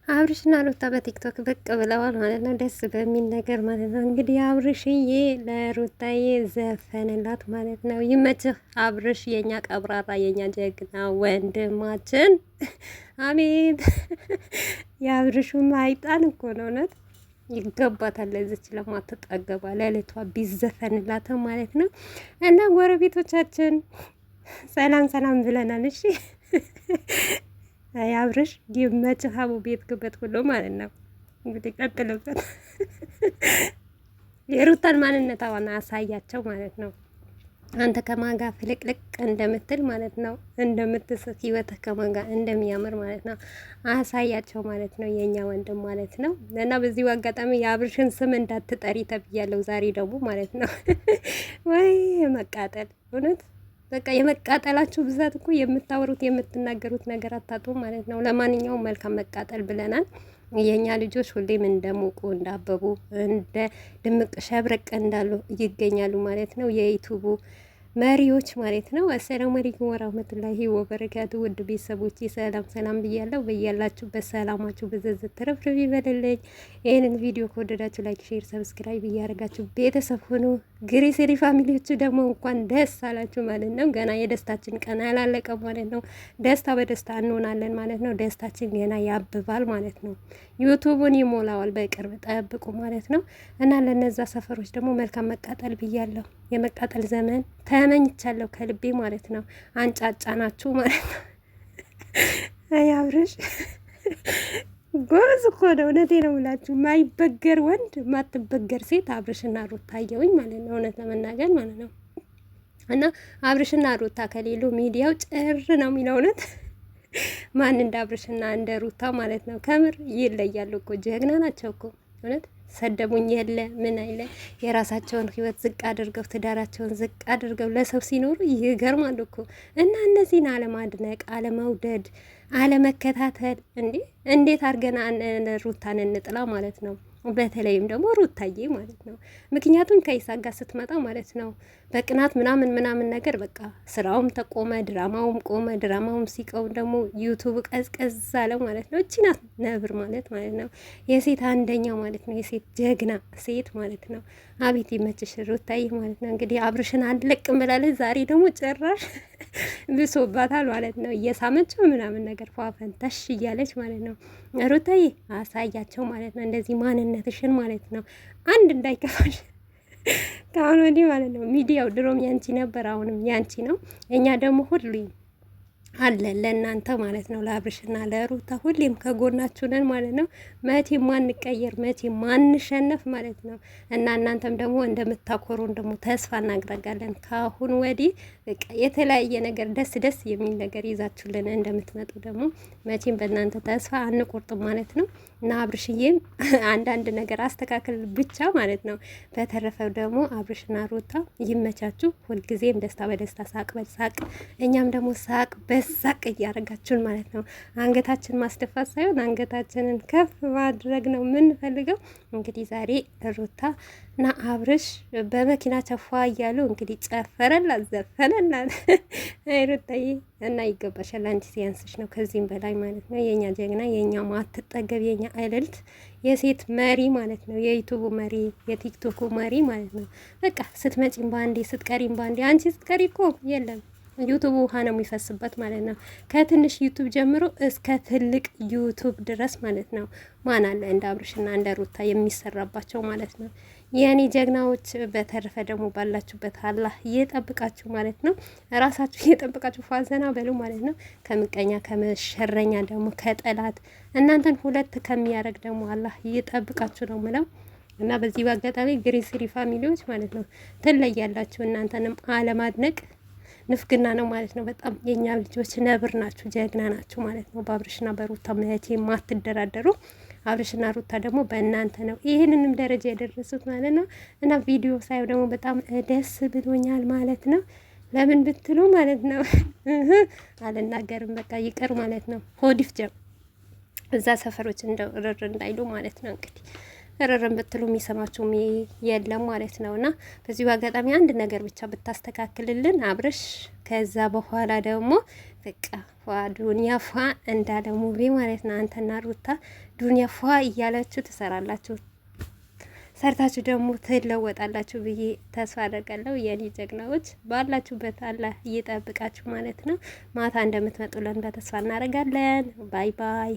አብርሽና ሩታ በቲክቶክ ብቅ ብለዋል ማለት ነው። ደስ በሚል ነገር ማለት ነው። እንግዲህ አብርሽዬ ለሩታዬ ዘፈንላት ማለት ነው። ይመችህ አብርሽ፣ የኛ ቀብራራ፣ የኛ ጀግና ወንድማችን። አሜን። የአብርሹም አይጣን እኮ ነው እውነት ይገባታል። ለዚች ለማትጠገባ ለልቷ ቢዘፈንላት ማለት ነው። እና ጎረቤቶቻችን ሰላም ሰላም ብለናል። እሺ አብርሽ ይመችህ ሀቡ ቤት ግበት ሁሉ ማለት ነው። እንግዲህ ቀጥልበት። የሩታን ማንነት አሁን አሳያቸው ማለት ነው። አንተ ከማጋ ፍልቅልቅ እንደምትል ማለት ነው፣ እንደምትስቅ ህይወትህ ከማጋ እንደሚያምር ማለት ነው አሳያቸው ማለት ነው፣ የኛ ወንድም ማለት ነው። እና በዚሁ አጋጣሚ የአብርሽን ስም እንዳትጠሪ ተብያለሁ ዛሬ ደግሞ ማለት ነው። ወይ መቃጠል እውነት በቃ የመቃጠላችሁ ብዛት እኮ የምታወሩት የምትናገሩት ነገር አታጡ ማለት ነው። ለማንኛውም መልካም መቃጠል ብለናል። የኛ ልጆች ሁሌም እንደሞቁ እንዳበቡ እንደ ድምቅ ሸብረቅ እንዳሉ ይገኛሉ ማለት ነው። የዩቱቡ መሪዎች ማለት ነው። አሰላሙ አለይኩም ወራህመቱላሂ ወበረካቱ። ውድ ቤተሰቦች ሰላም ሰላም ብያለሁ። በያላችሁበት ሰላማችሁ በዘዘት ተረፍረፍ ይበልልኝ። ይህንን ቪዲዮ ከወደዳችሁ ላይክ፣ ሼር፣ ሰብስክራይብ እያደረጋችሁ ቤተሰብ ሆኑ። ግሬሰሪ ፋሚሊዎች ደግሞ እንኳን ደስ አላችሁ ማለት ነው። ገና የደስታችን ቀን አላለቀም ማለት ነው። ደስታ በደስታ እንሆናለን ማለት ነው። ደስታችን ገና ያብባል ማለት ነው። ዩቱቡን ይሞላዋል በቅርብ ጠብቁ ማለት ነው። እና ለነዛ ሰፈሮች ደግሞ መልካም መቃጠል ብያለሁ። የመቃጠል ዘመን ተመኝቻለሁ ከልቤ ማለት ነው። አንጫጫ ናችሁ ማለት ነው። አይ አብርሽ ጎበዝ እኮ ነው። እውነቴ ነው የምላችሁ። ማይበገር ወንድ ማትበገር ሴት አብርሽና ሩታ አየሁኝ ማለት ነው። እውነት ለመናገር ማለት ነው። እና አብርሽና ሩታ ከሌሉ ሚዲያው ጭር ነው የሚለው እውነት። ማን እንደ አብርሽና እንደ ሩታ ማለት ነው። ከምር ይለያሉ እኮ ጀግና ናቸው እኮ እውነት። ሰደቡኝ የለ ምን አይለ የራሳቸውን ህይወት ዝቅ አድርገው ትዳራቸውን ዝቅ አድርገው ለሰው ሲኖሩ ይገርማሉ እኮ። እና እነዚህን አለማድነቅ፣ አለመውደድ፣ አለመከታተል እንዴት አድርገን ሩታን እንጥላ ማለት ነው። በተለይም ደግሞ ሩታዬ ማለት ነው። ምክንያቱም ከይሳቅ ጋር ስትመጣ ማለት ነው በቅናት ምናምን ነገር በቃ ስራውም ተቆመ፣ ድራማውም ቆመ። ድራማውም ሲቀው ደግሞ ዩቱብ ቀዝቀዝ አለ ማለት ነው። እቺ ናት ነብር ማለት ነው። የሴት አንደኛው ማለት ነው። የሴት ጀግና ሴት ማለት ነው። አቤት ይመችሽ ሩታዬ ማለት ነው። እንግዲህ አብርሽን አልለቅም ብላለች። ዛሬ ደግሞ ጭራሽ ብሶባታል ማለት ነው። እየሳመችው ምናምን ነገር ፏፈንታሽ እያለች ማለት ነው። ሩታዬ አሳያቸው ማለት ነው። እንደዚህ ማንነትሽን ማለት ነው። አንድ እንዳይከፋሽ ከአሁን ወዲህ ማለት ነው። ሚዲያው ድሮም ያንቺ ነበር፣ አሁንም ያንቺ ነው። እኛ ደግሞ ሁሉ አለ ለእናንተ ማለት ነው። ለአብርሽና ለሩታ ሁሌም ከጎናችሁ ነን ማለት ነው። መቼ ማንቀየር መቼ ማንሸነፍ ማለት ነው። እና እናንተም ደግሞ እንደምታኮሩን ደግሞ ተስፋ እናደርጋለን። ከአሁን ወዲህ በቃ የተለያየ ነገር ደስ የሚል ነገር ይዛችሁልን እንደምትመጡ ደግሞ መቼም በእናንተ ተስፋ አንቆርጥም ማለት ነው። እና አብርሽዬም አንዳንድ ነገር አስተካከል ብቻ ማለት ነው። በተረፈው ደግሞ አብርሽና ሩታ ይመቻችሁ። ሁልጊዜም ደስታ በደስታ ሳቅ በሳቅ እኛም ደግሞ ሳቅ በሳቅ እያደረጋችሁን ማለት ነው። አንገታችን ማስደፋት ሳይሆን አንገታችንን ከፍ ማድረግ ነው የምንፈልገው። እንግዲህ ዛሬ ሩታ እና አብርሽ በመኪና ቸፋ እያሉ እንግዲህ ጨፈረላት ዘፈነላት። ሩታዬ እና ይገባሻል። አንቺ ሲያንስሽ ነው ከዚህም በላይ ማለት ነው። የኛ ጀግና፣ የኛ ማትጠገብ፣ የኛ እልልት፣ የሴት መሪ ማለት ነው። የዩቱቡ መሪ፣ የቲክቶኩ መሪ ማለት ነው። በቃ ስትመጪም ባንዴ ስትቀሪም ባንዴ። አንቺ ስትቀሪ እኮ የለም ዩቱብ ውሃ ነው የሚፈስበት ማለት ነው። ከትንሽ ዩቱብ ጀምሮ እስከ ትልቅ ዩቱብ ድረስ ማለት ነው። ማን አለ እንደ አብርሽና እንደ ሩታ የሚሰራባቸው ማለት ነው። የኔ ጀግናዎች። በተረፈ ደግሞ ባላችሁበት አላህ እየጠብቃችሁ ማለት ነው። ራሳችሁ እየጠብቃችሁ ፋዘና በሉ ማለት ነው። ከምቀኛ ከመሸረኛ ደግሞ ከጠላት እናንተን ሁለት ከሚያደርግ ደግሞ አላህ እየጠብቃችሁ ነው ምለው። እና በዚህ በአጋጣሚ ግሬሰሪ ፋሚሊዎች ማለት ነው ትለያላችሁ። እናንተንም አለማድነቅ ንፍግና ነው ማለት ነው። በጣም የኛ ልጆች ነብር ናችሁ፣ ጀግና ናችሁ ማለት ነው። በአብርሽና በሩታ መቼ የማትደራደሩ አብርሽና ሩታ ደግሞ በእናንተ ነው ይህንንም ደረጃ የደረሱት ማለት ነው። እና ቪዲዮ ሳየው ደግሞ በጣም ደስ ብሎኛል ማለት ነው። ለምን ብትሉ ማለት ነው አልናገርም፣ በቃ ይቅር ማለት ነው። ሆዲፍ ጀም እዛ ሰፈሮች እንደው ርር እንዳይሉ ማለት ነው። እንግዲህ እርርም ብትሉ የሚሰማችሁም የለም ማለት ነው። እና በዚሁ አጋጣሚ አንድ ነገር ብቻ ብታስተካክልልን አብርሽ፣ ከዛ በኋላ ደግሞ በቃ ዱንያ ፏ እንዳለ ሙቪ ማለት ነው። አንተና ሩታ ዱንያ ፏ እያላችሁ ትሰራላችሁ፣ ሰርታችሁ ደግሞ ትለወጣላችሁ ብዬ ተስፋ አደርጋለሁ። የኔ ጀግናዎች ባላችሁበት አላህ እየጠብቃችሁ ማለት ነው። ማታ እንደምትመጡልን በተስፋ እናደርጋለን። ባይ ባይ።